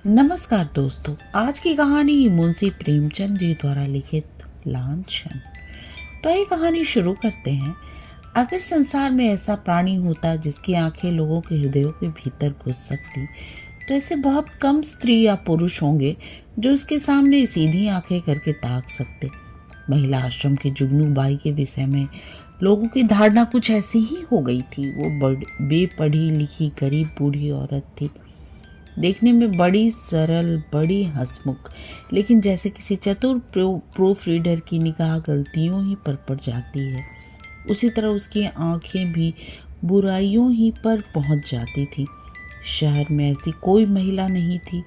नमस्कार दोस्तों, आज की कहानी मुंशी प्रेमचंद जी द्वारा लिखित लांछन। तो ये कहानी शुरू करते हैं। अगर संसार में ऐसा प्राणी होता जिसकी आंखें लोगों के हृदयों के भीतर घुस सकती, तो ऐसे बहुत कम स्त्री या पुरुष होंगे जो उसके सामने सीधी आंखें करके ताक सकते। महिला आश्रम के जुगनू बाई के विषय में लोगों की धारणा कुछ ऐसी ही हो गई थी। वो बेपढ़ी लिखी गरीब बूढ़ी औरत थी, देखने में बड़ी सरल, बड़ी हंसमुख, लेकिन जैसे किसी चतुर प्रूफ रीडर की निगाह गलतियों ही पर पड़ जाती है, उसी तरह उसकी आंखें भी बुराइयों ही पर पहुंच जाती थी। शहर में ऐसी कोई महिला नहीं थी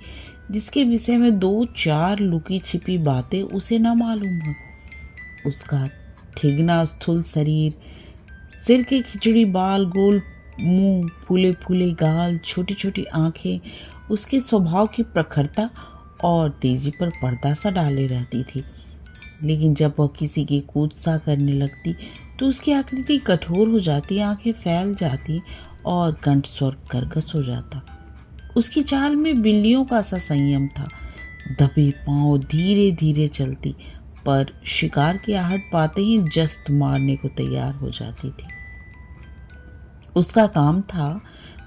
जिसके विषय में दो चार लुकी छिपी बातें उसे न मालूम हो। उसका ठिगना स्थूल शरीर, सिर के खिचड़ी बाल, गोल मुंह, फूले फूले गाल, छोटी छोटी आंखें उसके स्वभाव की प्रखरता और तेजी पर पर्दा सा डाले रहती थी। लेकिन जब वह किसी की कूदसा करने लगती तो उसकी आकृति कठोर हो जाती, आंखें फैल जाती और कंठ स्वर कर्कश हो जाता। उसकी चाल में बिल्लियों का सा संयम था। दबे पांव धीरे धीरे चलती, पर शिकार की आहट पाते ही जस्त मारने को तैयार हो जाती थी। उसका काम था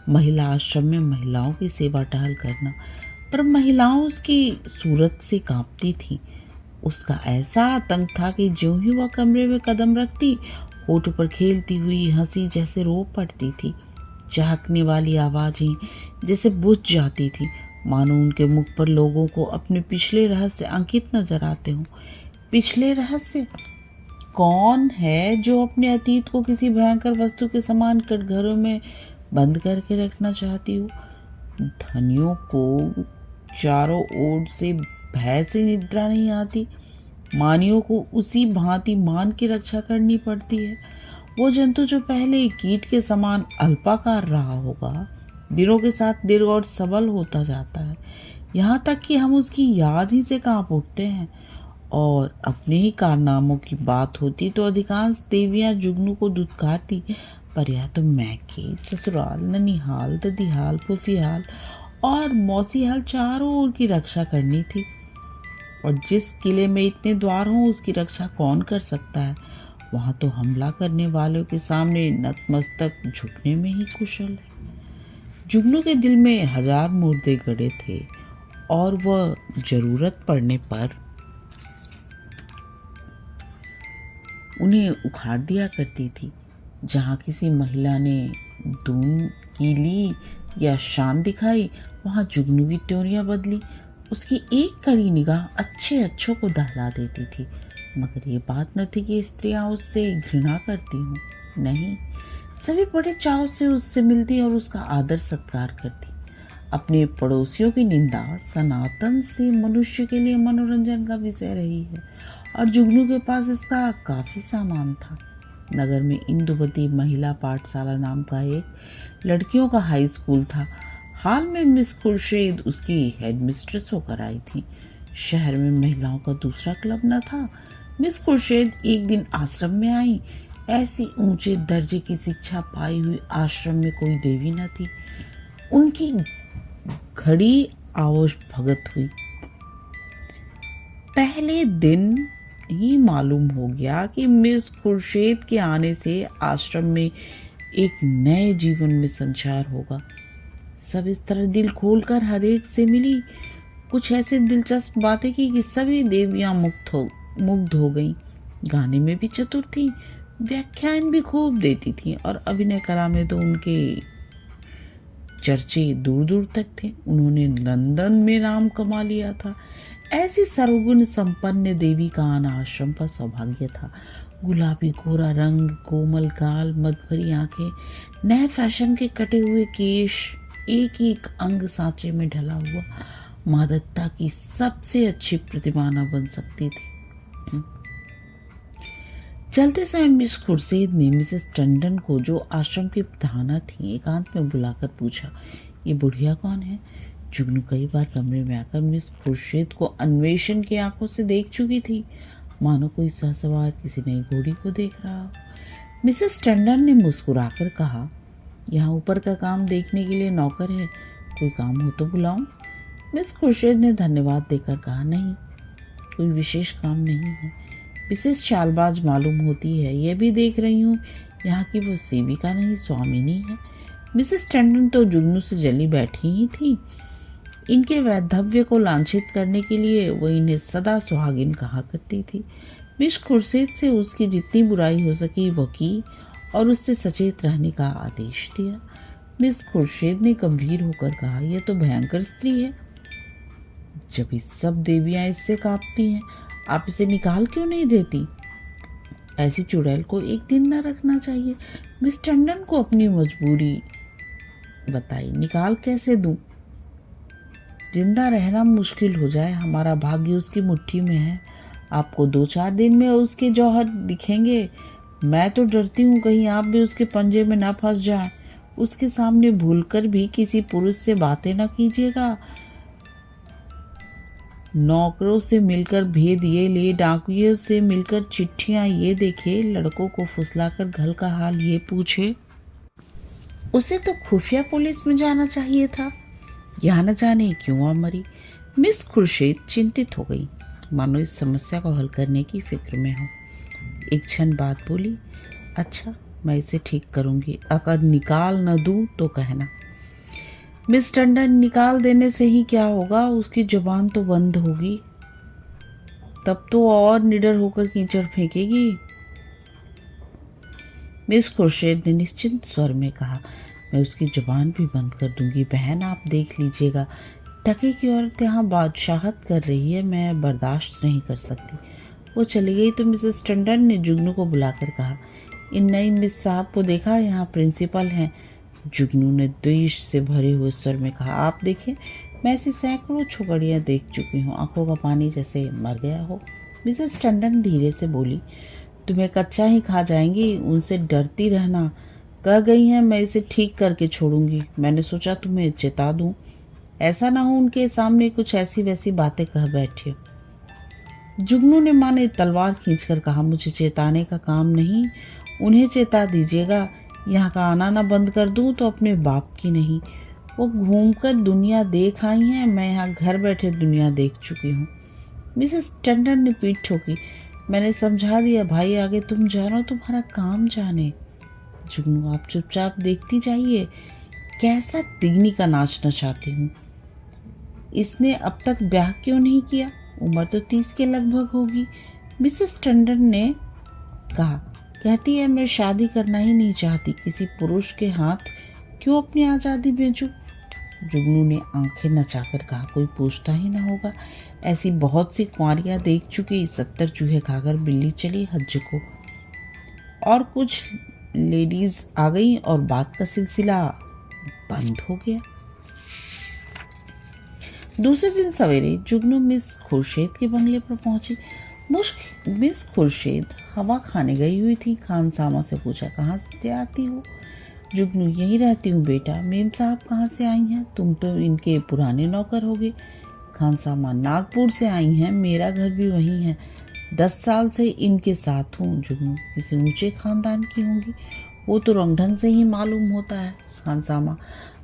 महिला आश्रम में महिलाओं की सेवा टहल करना, पर महिलाओं उसकी सूरत से कांपती थी। उसका ऐसा आतंक था कि ज्यों ही वह कमरे में कदम रखती, होठ पर खेलती हुई हंसी जैसे रो पड़ती थी। चहकने वाली आवाजें जैसे बुझ जाती थी, मानो उनके मुख पर लोगों को अपने पिछले रहस्य अंकित नजर आते हों। पिछले रहस्य? कौन है जो अपने अतीत को किसी भयंकर वस्तु के समान कटघरों में बंद करके रखना चाहती हो? धनियों को चारों ओर से भय से निद्रा नहीं आती, मानियों को उसी भांति मान की रक्षा करनी पड़ती है। वो जंतु जो पहले कीट के समान अल्पाकार रहा होगा, दिनों के साथ दीर्घ और सबल होता जाता है, यहाँ तक कि हम उसकी याद ही से कांप उठते हैं। और अपने ही कारनामों की बात होती तो अधिकांश देवियां जुगनू को दुत्कारती, पर यह तो मैके, ससुराल, ननिहाल, ददीहाल, फुफीहाल और मौसीहाल चारों ओर की रक्षा करनी थी। और जिस किले में इतने द्वार हों उसकी रक्षा कौन कर सकता है? वहां तो हमला करने वालों के सामने नतमस्तक झुकने में ही कुशल है। जुगनू के दिल में हजार मुर्दे गड़े थे और वह जरूरत पड़ने पर उन्हें उखाड़ दिया करती थी। जहाँ किसी महिला ने दून कीली या शान दिखाई, वहाँ जुगनू की त्योरियां बदली। उसकी एक कड़ी निगाह अच्छे अच्छों को दहला देती थी। मगर ये बात न थी कि स्त्रियां उससे घृणा करती हूँ, नहीं, सभी बड़े चाव से उससे मिलती और उसका आदर सत्कार करती। अपने पड़ोसियों की निंदा सनातन से मनुष्य के लिए मनोरंजन का विषय रही है, और जुगनू के पास इसका काफी सामान था। नगर में इंदुवती महिला पाठशाला नाम का एक लड़कियों का हाई स्कूल था। हाल में मिस खुर्शीद उसकी हेडमिस्ट्रेस होकर आई थी। शहर में महिलाओं का दूसरा क्लब न था। मिस खुर्शीद एक दिन आश्रम में आई। ऐसी ऊंचे दर्जे की शिक्षा पाई हुई आश्रम में कोई देवी न थी। उनकी घड़ी आवश भगत हुई। पहले दिन ही मालूम हो गया कि मिस खुर्शीद के आने से आश्रम में एक नए जीवन में संचार होगा। सब इस तरह दिल खोलकर हर एक से मिली, कुछ ऐसे दिलचस्प बातें की कि सभी देवियां मुग्ध हो गईं। गाने में भी चतुर थी, व्याख्यान भी खूब देती थी, और अभिनय कला में तो उनके चर्चे दूर दूर तक थे। उन्होंने लंदन में नाम कमा लिया था। ऐसी सर्वगुण संपन्न देवी का आना आश्रम पर सौभाग्य था। गुलाबी गोरा रंग, कोमल गाल, मदभरी आंखें, नए फैशन के कटे हुए केश, एक एक अंग सांचे में ढला हुआ, मादकता की सबसे अच्छी प्रतिमा न बन सकती थी। चलते समय मिस खुर्शीद ने मिसेस टंडन को, जो आश्रम की प्रधाना थी, एकांत में बुलाकर पूछा, ये बुढ़िया कौन है? जुगनू कई बार कमरे में आकर मिस खुर्शीद को अन्वेषण की आंखों से देख चुकी थी, मानो कोई सहसवार किसी नई घोड़ी को देख रहा हो। मिसेस टंडन ने मुस्कुराकर कहा, यहाँ ऊपर का काम देखने के लिए नौकर है, कोई काम हो तो बुलाऊं? मिस खुर्शीद ने धन्यवाद देकर कहा, नहीं, कोई विशेष काम नहीं है। विशेष चालबाज मालूम होती है। यह भी देख रही हूँ यहाँ की वो सेविका नहीं, स्वामिनी है। मिसेस टंडन तो जुगनू से जली बैठी ही थी। इनके वैधव्य को लांछित करने के लिए वो इन्हें सदा सुहागिन कहा करती थी। मिस खुर्शीद से उसकी जितनी बुराई हो सकी वो की और उससे सचेत रहने का आदेश दिया। मिस खुर्शीद ने गंभीर होकर कहा, यह तो भयंकर स्त्री है। जब ये सब देवियां इससे कांपती हैं, आप इसे निकाल क्यों नहीं देती? ऐसी चुड़ैल को एक दिन न रखना चाहिए। मिस टंडन को अपनी मजबूरी बताई, निकाल कैसे दूं? जिंदा रहना मुश्किल हो जाए, हमारा भाग्य उसकी मुट्ठी में है। आपको 2-4 दिन में उसके जौहर दिखेंगे। मैं तो डरती हूँ कहीं आप भी उसके पंजे में न फंस जाएं। उसके सामने भूलकर भी किसी पुरुष से बातें न कीजिएगा। नौकरों से मिलकर भेद ये ले, डाकुओं से मिलकर चिट्ठियां ये देखे, लड़कों को फुसलाकर घर का हाल ये पूछे। उसे तो खुफिया पुलिस में जाना चाहिए था। यहाँ न जाने क्यों आ मरी। मिस खुर्शीद चिंतित हो गई, मानो इस समस्या को हल करने की फिक्र में हो। एक क्षण बाद बोली, अच्छा, मैं इसे ठीक करूंगी। अगर निकाल न दूं तो कहना। मिस टंडन, निकाल देने से ही क्या होगा? उसकी जुबान तो बंद होगी, तब तो और निडर होकर कीचड़ फेंकेगी। मिस खुर्शीद ने निश्चिंत स्वर में कहा, मैं उसकी जुबान भी बंद कर दूंगी। बहन, आप देख लीजिएगा, टके की औरत यहाँ बादशाहत कर रही है, मैं बर्दाश्त नहीं कर सकती। वो चली गई तो मिसेस टंडन ने जुगनू को बुलाकर कहा, इन नई मिस साहब को देखा? यहाँ प्रिंसिपल हैं। जुगनू ने द्वेष से भरे हुए स्वर में कहा, आप देखें, मैं ऐसी सैकड़ों छोकरियाँ देख चुकी हूँ, आंखों का पानी जैसे मर गया हो। मिसेस टंडन धीरे से बोली, तुम्हें कच्चा ही खा जाएंगी, उनसे डरती रहना। कह गई हैं मैं इसे ठीक करके छोड़ूंगी। मैंने सोचा तुम्हें चेता दूं, ऐसा ना हो उनके सामने कुछ ऐसी वैसी बातें कह बैठे। जुगनू ने माने तलवार खींचकर कहा, मुझे चेताने का काम नहीं, उन्हें चेता दीजिएगा। यहाँ का आना ना बंद कर दूं तो अपने बाप की नहीं। वो घूमकर दुनिया देख आई हैं, मैं यहाँ घर बैठे दुनिया देख चुकी हूँ। मिसेस टंडन ने पीठ ठोकी, मैंने समझा दिया भाई, आगे तुम जानो, तुम्हारा काम जाने। जुगनू, आप चुपचाप देखती जाइए, कैसा तिगनी का नाच नचाती हूँ। इसने अब तक ब्याह क्यों नहीं किया? उम्र तो 30 के लगभग होगी। मिसेस टंडन ने कहा, कहती है मैं शादी करना ही नहीं चाहती, किसी पुरुष के हाथ क्यों अपनी आज़ादी बेचूं? जुगनू ने आंखें नचाकर कहा, कोई पूछता ही ना होगा, ऐसी बहुत सी कुंवारियां देख चुकी, 70 चूहे खाकर बिल्ली चली हज को। और कुछ लेडीज आ गई और बात का सिलसिला बंद हो गया। दूसरे दिन सवेरे जुगनू मिस खुर्शीद के बंगले पर पहुंची। मिस खुर्शीद हवा खाने गई हुई थी। खानसामा से पूछा, कहाँ से आती हो? जुगनू, यहीं रहती हूँ बेटा। मेम साहब कहाँ से आई हैं? तुम तो इनके पुराने नौकर होगे। खानसामा, नागपुर से आई हैं, मेरा घर भी वहीं है, 10 साल से इनके साथ हूँ। जुगनू, किसी ऊंचे खानदान की होंगी, वो तो रंग ढंग से ही मालूम होता है। खानसामा,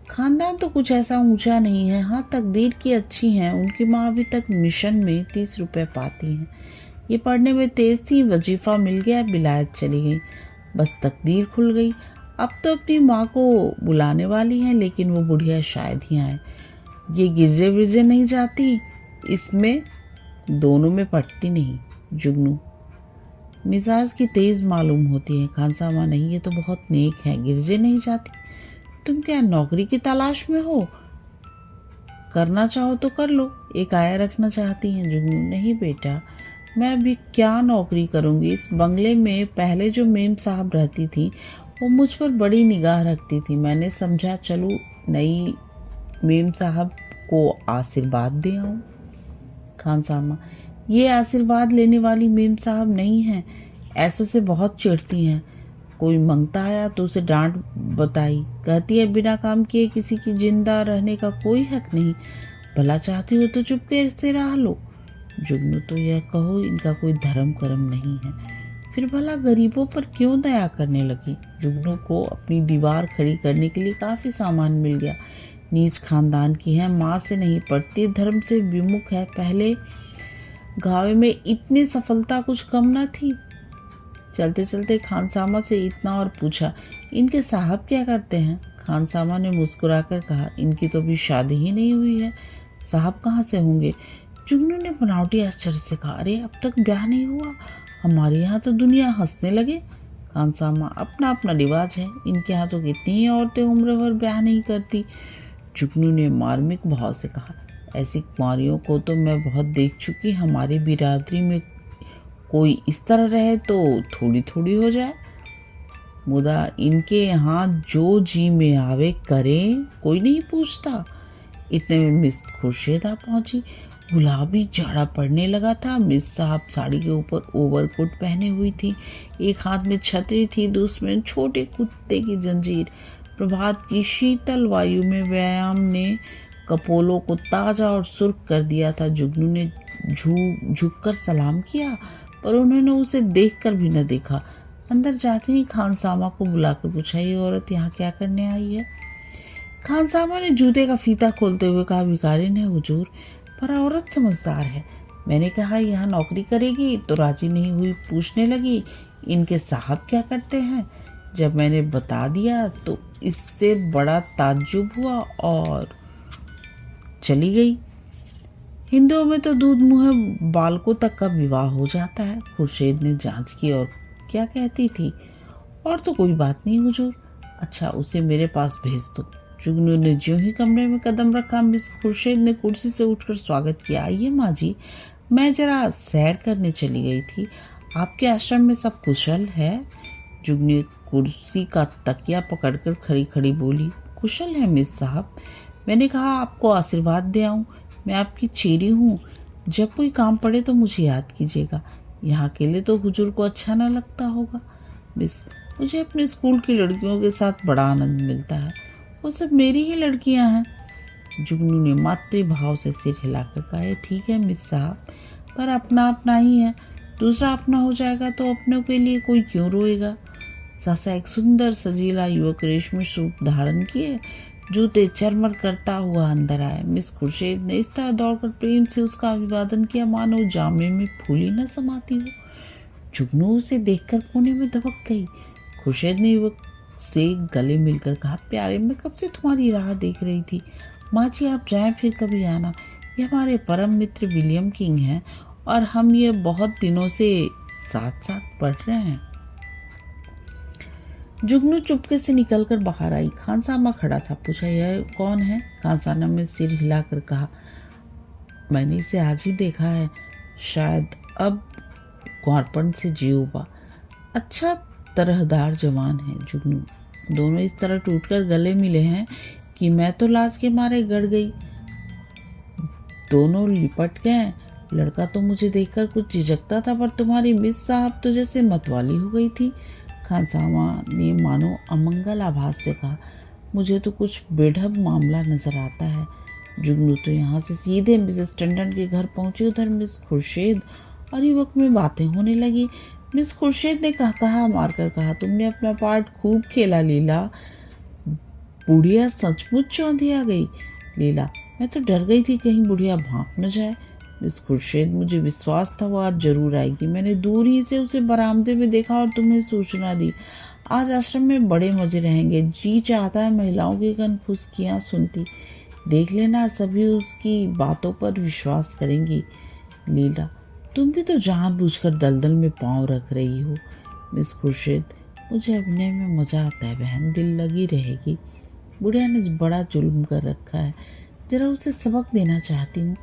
खानदान तो कुछ ऐसा ऊंचा नहीं है, हाँ तकदीर की अच्छी हैं। उनकी माँ अभी तक मिशन में 30 रुपए पाती हैं। ये पढ़ने में तेज थी, वजीफा मिल गया, बिलायत चली गई, बस तकदीर खुल गई। अब तो अपनी माँ को बुलाने वाली हैं, लेकिन वो बुढ़िया शायद ही आए। ये गिरजे विरजे नहीं जाती, इसमें दोनों में पटती नहीं। जुगनू, मिजाज की तेज मालूम होती है। खानसामा, नहीं, ये तो बहुत नेक है, गिरजे नहीं जाती। तुम क्या नौकरी की तलाश में हो? करना चाहो तो कर लो, एक आया रखना चाहती हैं। जुगनू, नहीं बेटा, मैं अभी क्या नौकरी करूंगी। इस बंगले में पहले जो मेम साहब रहती थी वो मुझ पर बड़ी निगाह रखती थी। मैंने समझा चलो नई मेम साहब को आशीर्वाद दे आऊं। खानसामा, ये आशीर्वाद लेने वाली मेम साहब नहीं हैं, ऐसों से बहुत चिढ़ती हैं। कोई मंगता आया तो उसे डांट बताई, कहती है बिना काम किए किसी की जिंदा रहने का कोई हक नहीं। भला चाहती हो तो चुपके से रह लो। जुगनू, तो यह कहो इनका कोई धर्म कर्म नहीं है, फिर भला गरीबों पर क्यों दया करने लगी? जुगनू को अपनी दीवार खड़ी करने के लिए काफ़ी सामान मिल गया। नीच खानदान की है, माँ से नहीं पढ़ती, धर्म से विमुख है। पहले गाँव में इतनी सफलता कुछ कम न थी। चलते चलते खानसामा से इतना और पूछा, इनके साहब क्या करते हैं? खानसामा ने मुस्कुराकर कहा, इनकी तो अभी शादी ही नहीं हुई है, साहब कहाँ से होंगे? जुगनू ने बनावटी आश्चर्य से कहा, अरे अब तक ब्याह नहीं हुआ? हमारे यहाँ तो दुनिया हंसने लगे। खानसामा, अपना अपना रिवाज है, इनके यहाँ तो कितनी ही औरतें उम्र भर ब्याह नहीं करती। जुगनू ने मार्मिक भाव से कहा, ऐसी कुंवारियों को तो मैं बहुत देख चुकी। हमारी बिरादरी में कोई इस तरह रहे तो थोड़ी थोड़ी हो जाए, मुदा इनके यहाँ जो जी में आवे करें, कोई नहीं पूछता। इतने में मिस खुर्शीद आ पहुंची। गुलाबी जाड़ा पड़ने लगा था। मिस साहब साड़ी के ऊपर ओवरकोट पहने हुई थी, एक हाथ में छतरी थी, दूसरे में छोटे कुत्ते की जंजीर। प्रभात की शीतल वायु में व्यायाम ने कपोलों को ताजा और सुर्ख कर दिया था। जुगनू ने झुककर सलाम किया, पर उन्होंने उसे देखकर भी न देखा। अंदर जाते ही खानसामा को बुलाकर पूछा, ये औरत यहाँ क्या करने आई है? खानसामा ने जूते का फीता खोलते हुए कहा, भिखारिन है हुजूर, पर औरत समझदार है। मैंने कहा यहाँ नौकरी करेगी तो राजी नहीं हुई, पूछने लगी इनके साहब क्या करते हैं। जब मैंने बता दिया तो इससे बड़ा ताज्जुब हुआ और चली गई। हिंदुओं में तो दूध मुँह बालकों तक का विवाह हो जाता है। खुर्शीद ने जांच की और क्या कहती थी? और तो कोई बात नहीं हुजूर। अच्छा, उसे मेरे पास भेज दो। जुगनू ने ज्यों ही कमरे में कदम रखा, मिस खुर्शीद ने कुर्सी से उठकर स्वागत किया। आइए माँ जी, मैं जरा सैर करने चली गई थी। आपके आश्रम में सब कुशल है? जुगनू कुर्सी का तकिया पकड़कर खड़ी खड़ी बोली, कुशल है मिस साहब। मैंने कहा आपको आशीर्वाद दे आऊँ। मैं आपकी चेरी हूँ, जब कोई काम पड़े तो मुझे याद कीजिएगा। यहाँ अकेले तो हुजूर को अच्छा ना लगता होगा। मिस, मुझे अपने स्कूल की लड़कियों के साथ बड़ा आनंद मिलता है, वो सब मेरी ही लड़कियाँ हैं। जुगनू ने मातृभाव से सिर हिलाकर कहा, ठीक है मिस साहब, पर अपना अपना ही है, दूसरा अपना हो जाएगा तो अपनों के लिए कोई क्यों रोएगा। सहसा एक सुंदर सजीला युवक रेशमी सूट धारण किए, जूते चरमर करता हुआ अंदर आया। मिस खुर्शीद ने इस तरह दौड़कर प्रेम से उसका अभिवादन किया मानो जामे में फूली न समाती हो। जुगनू उसे देखकर कोने में दबक गई। खुर्शीद ने युवक से गले मिलकर कहा, प्यारे, मैं कब से तुम्हारी राह देख रही थी। माँ जी आप जाएं, फिर कभी आना। ये हमारे परम मित्र विलियम किंग हैं और हम ये बहुत दिनों से साथ साथ पढ़ रहे हैं। जुगनू चुपके से निकलकर बाहर आई। खानसामा खड़ा था। पूछा, यह कौन है? खानसामा ने सिर हिलाकर कहा, मैंने इसे आज ही देखा है, शायद अब कुंवारपन से जी उबा। अच्छा तरहदार जवान है। जुगनू, दोनों इस तरह टूटकर गले मिले हैं कि मैं तो लाज के मारे गड़ गई। दोनों लिपट गए। लड़का तो मुझे देखकर कुछ झिझकता था, पर तुम्हारी मिस साहब तो जैसे मतवाली हो गई थी। खानसामा ने मानो अमंगल आभास से कहा, मुझे तो कुछ बेढब मामला नजर आता है। जुगनू तो यहाँ से सीधे मिसेस टंडन के घर पहुंची। उधर मिस खुर्शीद और युवक में बातें होने लगी। मिस खुर्शीद ने कहा मारकर कहा, तुमने अपना पार्ट खूब खेला लीला। बुढ़िया सचमुच चौंधिया गई। लीला, मैं तो डर गई थी कहीं बुढ़िया भांप न जाए। मिस खुर्शीद, मुझे विश्वास था वो आज जरूर आएगी। मैंने दूर ही से उसे बरामदे में देखा और तुम्हें सूचना दी। आज आश्रम में बड़े मजे रहेंगे। जी चाहता है महिलाओं की कनफुसकियाँ सुनती। देख लेना, सभी उसकी बातों पर विश्वास करेंगी। लीला, तुम भी तो जानबूझकर दलदल में पांव रख रही हो। मिस खुर्शीद, मुझे अभिनय में मजा आता है बहन, दिल लगी रहेगी। बुढ़िया ने बड़ा जुल्म कर रखा है, जरा उसे सबक देना चाहती हूँ।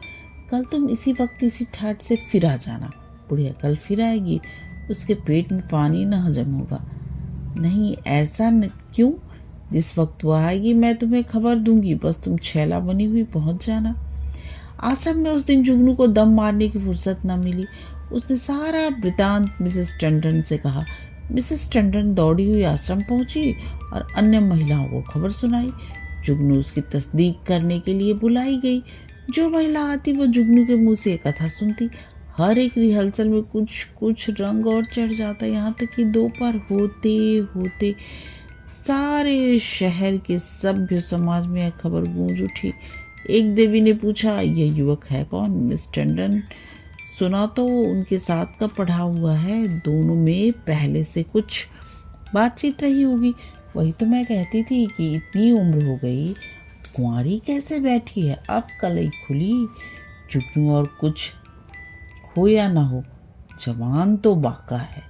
कल तुम इसी वक्त इसी ठाट से फिर आ जाना। बुढ़िया कल फिर आएगी, उसके पेट में पानी न हजम होगा। नहीं, ऐसा क्यों? जिस वक्त वो आएगी मैं तुम्हें खबर दूंगी, बस तुम छैला बनी हुई पहुंच जाना। आश्रम में उस दिन जुगनू को दम मारने की फुर्सत न मिली। उसने सारा वृतांत मिसेस टंडन से कहा। मिसेस टंडन दौड़ी हुई आश्रम पहुंची और अन्य महिलाओं को खबर सुनाई। जुगनू उसकी तस्दीक करने के लिए बुलाई गई। जो महिला आती वो जुगनू के मुंह से कथा सुनती। हर एक रिहर्सल में कुछ कुछ रंग और चढ़ जाता, यहाँ तक कि दोपहर होते होते सारे शहर के सभ्य समाज में यह खबर गूंज उठी। एक देवी ने पूछा, यह युवक है कौन? मिस टंडन, सुना तो उनके साथ का पढ़ा हुआ है, दोनों में पहले से कुछ बातचीत रही होगी। वही तो मैं कहती थी कि इतनी उम्र हो गई, कुंवारी कैसे बैठी है? अब कलई खुली। जुगनू, और कुछ हो या ना हो, जवान तो बाका है।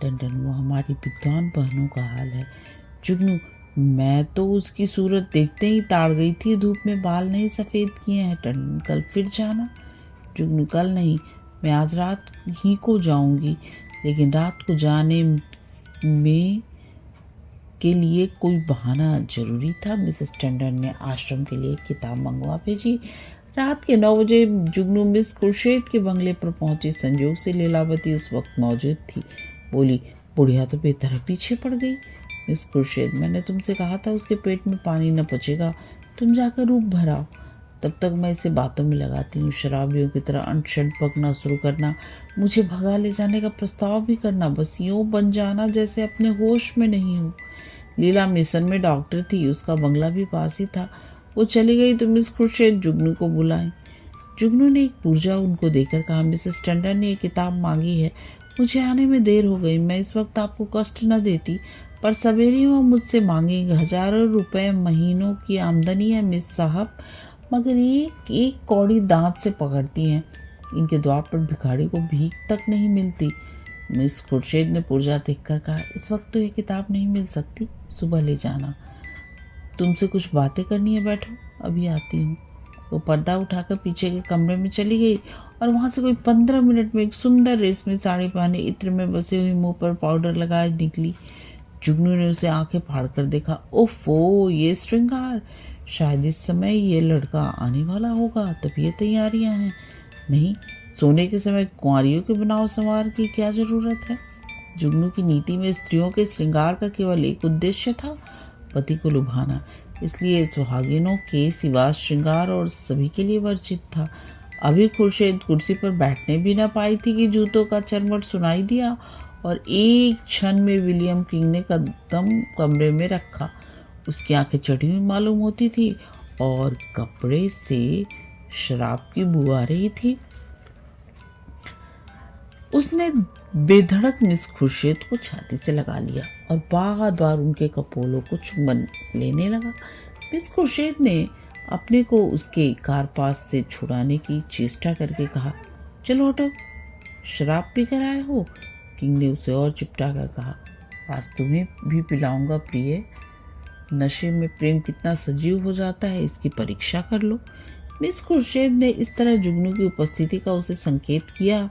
टंडन, वो हमारी विद्वान बहनों का हाल है। जुगनू, मैं तो उसकी सूरत देखते ही ताड़ गई थी, धूप में बाल नहीं सफ़ेद किए हैं। टंडन, कल फिर जाना? जुगनू, कल नहीं, मैं आज रात ही को जाऊंगी, लेकिन रात को जाने में के लिए कोई बहाना जरूरी था। मिसेस टंडन ने आश्रम के लिए किताब मंगवा भेजी। रात के 9 बजे जुगनू मिस खुर्शीद के बंगले पर पहुंची। संयोग से लीलावती उस वक्त मौजूद थी। बोली, बुढ़िया तो बेतरह पीछे पड़ गई। मिस खुर्शीद, मैंने तुमसे कहा था उसके पेट में पानी न पचेगा, तुम जाकर रूप भराओ, तब तक मैं इसे बातों में लगाती हूँ। शराबियों की तरह अनशन पकना शुरू करना, मुझे भगा ले जाने का प्रस्ताव भी करना, बस यूँ बन जाना जैसे अपने होश में नहीं हूँ। लीला मिशन में डॉक्टर थी, उसका बंगला भी पास ही था। वो चली गई तो मिस खुर्शीद जुगनू को बुलाई। जुगनू ने एक पुर्जा उनको देकर कहा, मिसेस टंडन ने ये किताब मांगी है, मुझे आने में देर हो गई। मैं इस वक्त आपको कष्ट न देती, पर सवेरे वो मुझसे मांगेंगे। हजारों रुपए महीनों की आमदनी है मिस साहब, मगर एक एक कौड़ी दांत से पकड़ती हैं। इनके द्वार पर भिखारी को भीख तक नहीं मिलती। मिस खुर्शीद ने पुर्जा देखकर कहा, इस वक्त तो ये किताब नहीं मिल सकती, सुबह ले जाना। तुमसे कुछ बातें करनी है, बैठो, अभी आती हूँ। वो पर्दा उठाकर पीछे के कमरे में चली गई और वहाँ से कोई 15 मिनट में एक सुंदर रेशमी साड़ी पहने, इत्र में बसे हुई, मुंह पर पाउडर लगाए निकली। जुगनू ने उसे आंखें फाड़ कर देखा। ओफो, ये श्रृंगार! शायद इस समय ये लड़का आने वाला होगा, तब ये तैयारियां हैं। नहीं, सोने के समय कुंवारियों के बनाव संवार की क्या जरूरत है? जुगनू की नीति में स्त्रियों के श्रृंगार का केवल एक उद्देश्य था, पति को लुभाना। इसलिए सुहागिनों के सिवा श्रृंगार और सभी के लिए वर्जित था। अभी खुर्शीद कुर्सी पर बैठने भी न पाई थी कि जूतों का चरमट सुनाई दिया और एक क्षण में विलियम किंग ने कदम कमरे में रखा। उसकी आंखें चढ़ी हुई मालूम होती थी और कपड़े से शराब की बू आ रही थी। उसने बेधड़क मिस खुर्शीद को छाती से लगा लिया और बार बार उनके कपोलों को चुम्बन लेने लगा। मिस खुर्शीद ने अपने को उसके कारपास से छुड़ाने की चेष्टा करके कहा, चलो हटो, शराब पी कर आए हो? किंग ने उसे और चिपटा कर कहा, आज तुम्हें भी पिलाऊंगा प्रिय। नशे में प्रेम कितना सजीव हो जाता है, इसकी परीक्षा कर लो। मिस खुर्शीद ने इस तरह जुगनू की उपस्थिति का उसे संकेत किया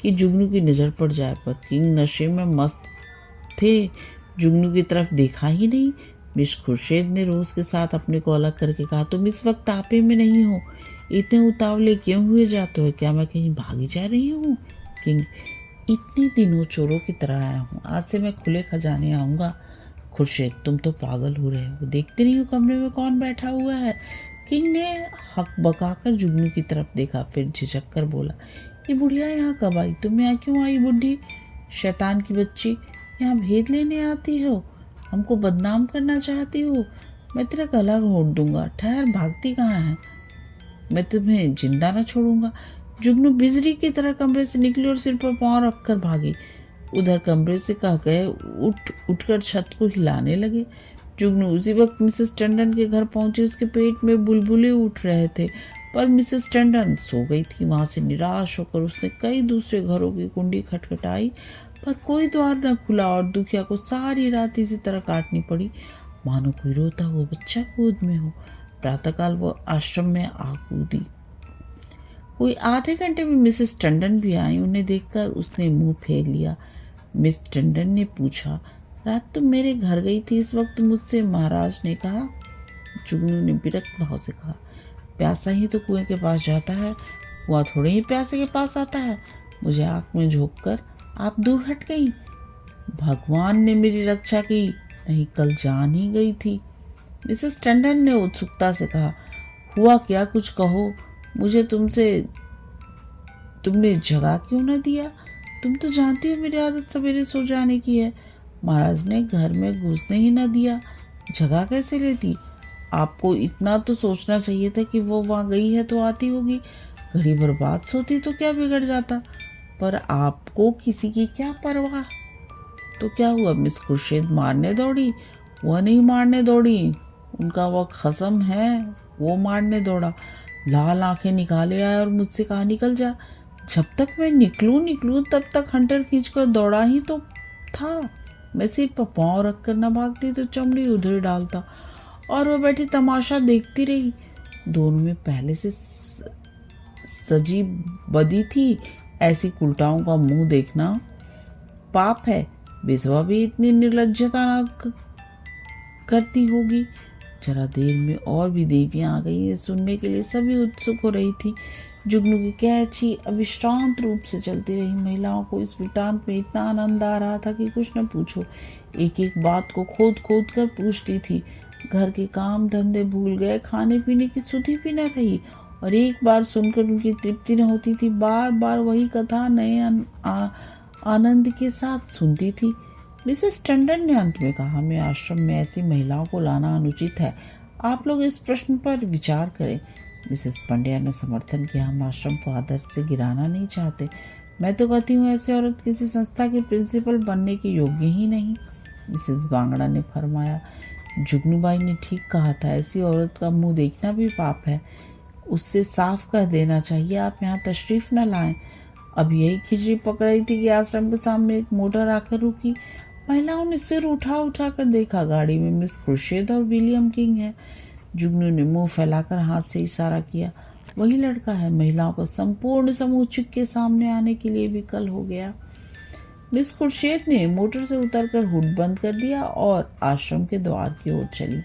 कि जुगनू की नज़र पड़ जाए, पर किंग नशे में मस्त थे, जुगनू की तरफ देखा ही नहीं। मिस खुर्शीद ने रोज के साथ अपने को अलग करके कहा, तुम इस वक्त आपे में नहीं हो, इतने उतावले क्यों हुए जाते हो? क्या मैं कहीं भागी जा रही हूँ? किंग, इतने दिनों चोरों की तरह आया हूँ, आज से मैं खुले खजाने आऊँगा। खुर्शीद, तुम तो पागल हो रहे हो, देखते नहीं हो कमरे में कौन बैठा हुआ है? किंग ने हक बकाकर जुगनू की तरफ देखा, फिर झिझक कर बोला, ये बुढ़िया यहाँ कब आई? तुम यहाँ क्यों आई बुढ़ी शैतान की बच्ची? यहाँ भेद लेने आती हो? हमको बदनाम करना चाहती हो? मैं तेरा गला घोंट दूंगा। ठहर, भागती कहाँ है? मैं तुम्हें जिंदा न छोड़ूंगा। जुगनू बिजली की तरह कमरे से निकली और सिर पर पाँव रखकर भागी। उधर कमरे से कह गए उठकर छत को हिलाने लगे। जुगनू उसी वक्त मिसेस टंडन के घर पहुंची। उसके पेट में बुलबुले उठ रहे थे, पर मिसेस टंडन सो गई थी। वहां से निराश होकर उसने कई दूसरे घरों की कुंडी खटखटाई, पर कोई द्वार न खुला और दुखिया को सारी रात इसी तरह काटनी पड़ी, मानो कोई रोता हुआ बच्चा गोद में हो। प्रातःकाल वो आश्रम में आ कूदी। कोई आधे घंटे में मिसेस टंडन भी आई। उन्हें देखकर उसने मुंह फेर लिया। मिस टंडन ने पूछा, रात तुम मेरे घर गई थी, इस वक्त मुझसे? महाराज ने कहा। जुगनू ने विरक्त भाव से कहा, प्यासा ही तो कुएं के पास जाता है, कुआं थोड़े ही प्यासे के पास आता है। मुझे आंख में झोंककर आप दूर हट गई। भगवान ने मेरी रक्षा की, नहीं कल जान ही गई थी। मिसेस टंडन ने उत्सुकता से कहा, हुआ क्या, कुछ कहो। मुझे तुमने जगा क्यों न दिया? तुम तो जानती हो मेरी आदत सवेरे सो जाने की है। महाराज ने घर में घुसने ही न दिया। जगह कैसे लेती? आपको इतना तो सोचना चाहिए था कि वो वहाँ गई है तो आती होगी। घड़ी भर बाद सोती तो क्या बिगड़ जाता? पर आपको किसी की क्या परवाह? तो क्या हुआ, मिस खुर्शीद मारने दौड़ी? वह नहीं मारने दौड़ी, उनका वह खसम है, वो मारने दौड़ा। लाल आंखें निकाले आया और मुझसे कहा, निकल जा। जब तक मैं निकलूं तब तक हंटर खींचकर दौड़ा ही तो था। मैं सिर्फ पाँव रख कर न भागती तो चमड़ी उधर डालता और वह बैठी तमाशा देखती रही। दोनों में पहले से सजी बदी थी। ऐसी उल्टाओं का मुंह देखना पाप है। बेसवा भी इतनी निर्लज्जता ना करती होगी। जरा देर में और भी देवियां आ गई। ये सुनने के लिए सभी उत्सुक हो रही थी। जुगनू की कैची अविश्रांत रूप से चलती रही। महिलाओं को इस वृतांत में इतना आनंद आ रहा था कि कुछ न पूछो। एक एक बात को खोद खोद कर पूछती थी। घर के काम धंधे भूल गए, खाने पीने की सुधि भी न रही और एक बार सुनकर उनकी तृप्ति न होती थी। बार बार वही कथा नए आनंद के साथ सुनती थी। मिसेस टंडन ने अंत में कहा, मैं आश्रम में ऐसी महिलाओं को लाना अनुचित है। आप लोग इस प्रश्न पर विचार करें। मिसेस पंड्या ने समर्थन किया, हम आश्रम को आदर्श से गिराना नहीं चाहते। मैं तो कहती हूँ ऐसी औरत किसी संस्था के प्रिंसिपल बनने के योग्य ही नहीं। मिसेस बांगड़ा ने फरमाया, जुगनूबाई ने ठीक कहा था, ऐसी औरत का मुंह देखना भी पाप है। उससे साफ कह देना चाहिए आप यहाँ तशरीफ न लाएं। अब यही खिचड़ी पकड़ रही थी कि आश्रम के सामने एक मोटर आकर रुकी। महिलाओं ने सिर उठा उठा कर देखा। गाड़ी में मिस खुर्शीद और विलियम किंग है। जुगनू ने मुंह फैलाकर हाथ से इशारा किया, वही लड़का है। महिलाओं का संपूर्ण समूह चुप के सामने आने के लिए विकल हो गया। मिस खुर्शीद ने मोटर से उतरकर हुड बंद कर दिया और आश्रम के द्वार की ओर चली।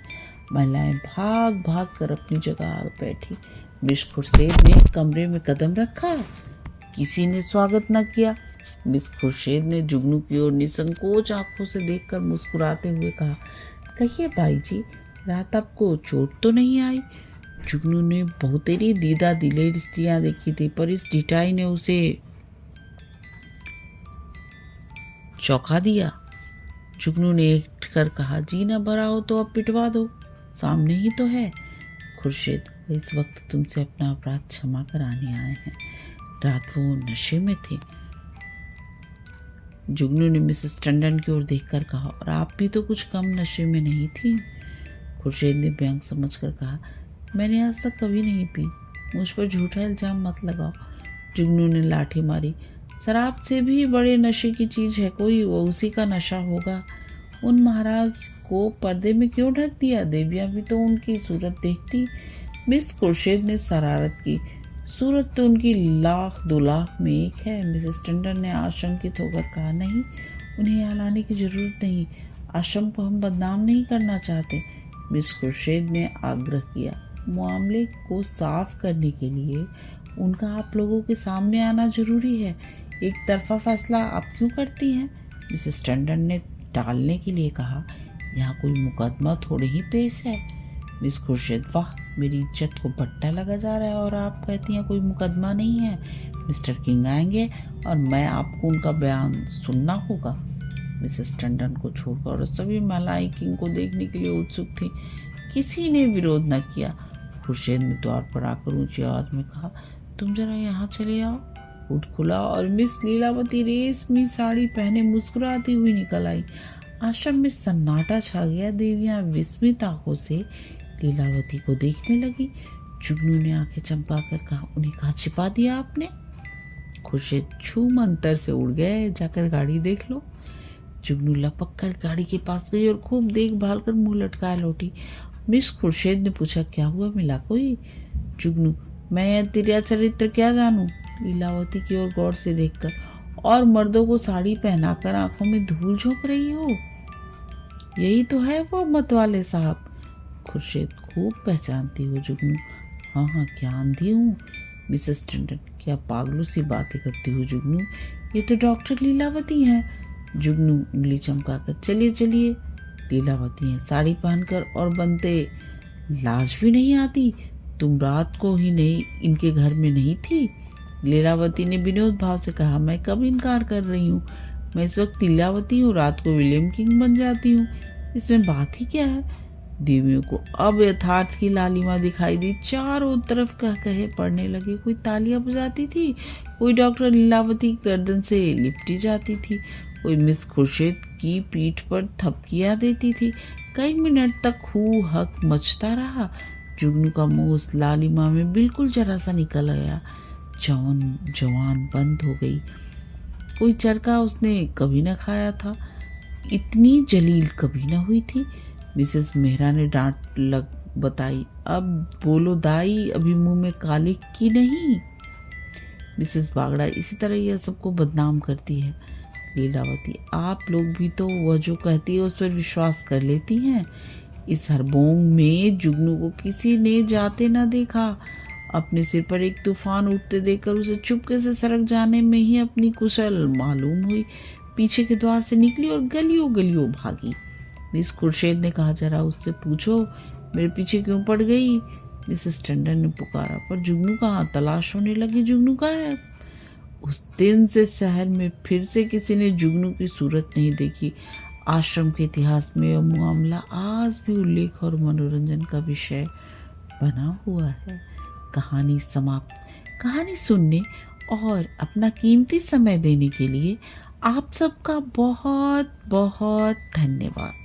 महिलाएं भाग भाग कर अपनी जगह बैठी। मिस खुर्शीद ने कमरे में कदम रखा, किसी ने स्वागत न किया। मिस खुर्शीद ने जुगनू की ओर निसंकोच आंखों से देखकर मुस्कुराते हुए कहा, कहिए भाई जी, रात आपको चोट तो नहीं आई? जुगनू ने बहुतेरी दीदा दिलेर स्त्रियां देखी थी, पर इस ढिठाई ने उसे चौंका दिया। जुगनू ने एक कर कहा, जी न भरा हो तो अब पिटवा दो, सामने ही तो है। खुर्शीद, इस वक्त तुमसे अपना अपराध क्षमा कराने आए हैं। रात वो नशे में थे। जुगनू ने मिसेस टंडन की ओर देखकर कहा, और आप भी तो कुछ कम नशे में नहीं थी। खुर्शीद ने व्यंग समझकर कहा, मैंने आज तक कभी नहीं पी, मुझ पर झूठा इल्जाम मत लगाओ। जुगनू ने लाठी मारी, शराब से भी बड़े नशे की चीज़ है कोई, वो उसी का नशा होगा। उन महाराज को पर्दे में क्यों ढक दिया? देवियाँ भी तो उनकी सूरत देखती। मिस खुर्शीद ने शरारत की, सूरत तो उनकी 1,00,000 2,00,000 में एक है। मिसेस टंडन ने आशंकित होकर कहा, नहीं, उन्हें यहाँ लाने की जरूरत नहीं, आश्रम को हम बदनाम नहीं करना चाहते। मिस खुर्शीद ने आग्रह किया, मामले को साफ करने के लिए उनका आप लोगों के सामने आना जरूरी है। एक तरफा फैसला आप क्यों करती हैं? मिसेस टंडन ने टालने के लिए कहा, यहाँ कोई मुकदमा थोड़े ही पेश है। मिस खुर्शीद, वाह, मेरी इज्जत को बट्टा लगा जा रहा है और आप कहती हैं कोई मुकदमा नहीं है। मिस्टर किंग आएंगे और मैं आपको उनका बयान सुनना होगा। मिसेस टंडन को छोड़कर सभी महिलाएं किंग को देखने के लिए उत्सुक थी। किसी ने विरोध न किया। खुर्शीद ने द्वार पर आकर ऊंची आवाज में कहा, तुम जरा यहाँ चले आओ। हुड खुला और मिस लीलावती रेशमी साड़ी पहने मुस्कुराती हुई निकल आई। आश्रम में सन्नाटा छा गया। देवियां विस्मित आंखों से लीलावती को देखने लगी। जुगनू ने आंखें चमकाकर कहा, उन्हें कहाँ छिपा दिया आपने? खुर्शीद छू मंतर से उड़ गए, जाकर गाड़ी देख लो। जुगनू लपक कर गाड़ी के पास गई और खूब देखभाल कर मुंह लटकाए लौटी। मिस खुर्शीद ने पूछा, क्या हुआ, मिला कोई? जुगनू, मैं तेरा चरित्र क्या जानूं? लीलावती की ओर गौर से देखकर, और मर्दों को साड़ी पहनाकर आंखों में धूल झोंक रही हो? यही तो है वो मतवाले साहब। खुर्शीद, खूब पहचानती हो जुगनू। हाँ हाँ, क्या आंधी हूँ। मिसेस टंडन, क्या पागलों सी बातें करती हो जुगनू, ये तो डॉक्टर लीलावती हैं। जुगनू उंगली चमकाकर, चलिए चलिए, लीलावती हैं, साड़ी पहनकर और बनते लाज भी नहीं आती। तुम रात को ही नहीं इनके घर में नहीं थी? लीलावती ने विनोद भाव से कहा, मैं कब इनकार कर रही हूँ, मैं इस वक्त लीलावती हूँ, रात को विलियम किंग बन जाती हूँ, इसमें बात ही क्या है? देवियों को अब यथार्थ की लालिमा दिखाई दी। चारों तरफ कह कहे पड़ने लगे। कोई तालियां बजाती थी, कोई डॉक्टर लीलावती गर्दन से लिपटी जाती थी, कोई मिस खुर्शीद की पीठ पर थपकियां देती थी। कई मिनट तक हू हक मचता रहा। जुगनू का मुंह उस लालिमा में बिल्कुल जरा सा निकल गया। जवान बंद हो गई। कोई चरखा उसने कभी न खाया था, इतनी जलील कभी न हुई थी। मिसेस मेहरा ने डांट लग बताई, अब बोलो दाई, अभी मुंह में कालिक की नहीं। मिसेस बागड़ा, इसी तरह यह सबको बदनाम करती है। लीलावती, आप लोग भी तो वह जो कहती है उस पर विश्वास कर लेती हैं। इस हरबोंग में जुगनू को किसी ने जाते न देखा। अपने सिर पर एक तूफान उठते देखकर उसे चुपके से सड़क जाने में ही अपनी कुशल मालूम हुई। पीछे के द्वार से निकली और गलियों गलियों भागी। मिस खुर्शीद ने कहा, जरा उससे पूछो मेरे पीछे क्यों पड़ गई। मिसेस टंडन ने पुकारा, पर जुगनू कहाँ। तलाश होने लगी, जुगनू गायब। उस दिन से शहर में फिर से किसी ने जुगनू की सूरत नहीं देखी। आश्रम के इतिहास में यह मामला आज भी उल्लेख और मनोरंजन का विषय बना हुआ है। कहानी समाप्त। कहानी सुनने और अपना कीमती समय देने के लिए आप सबका बहुत बहुत धन्यवाद।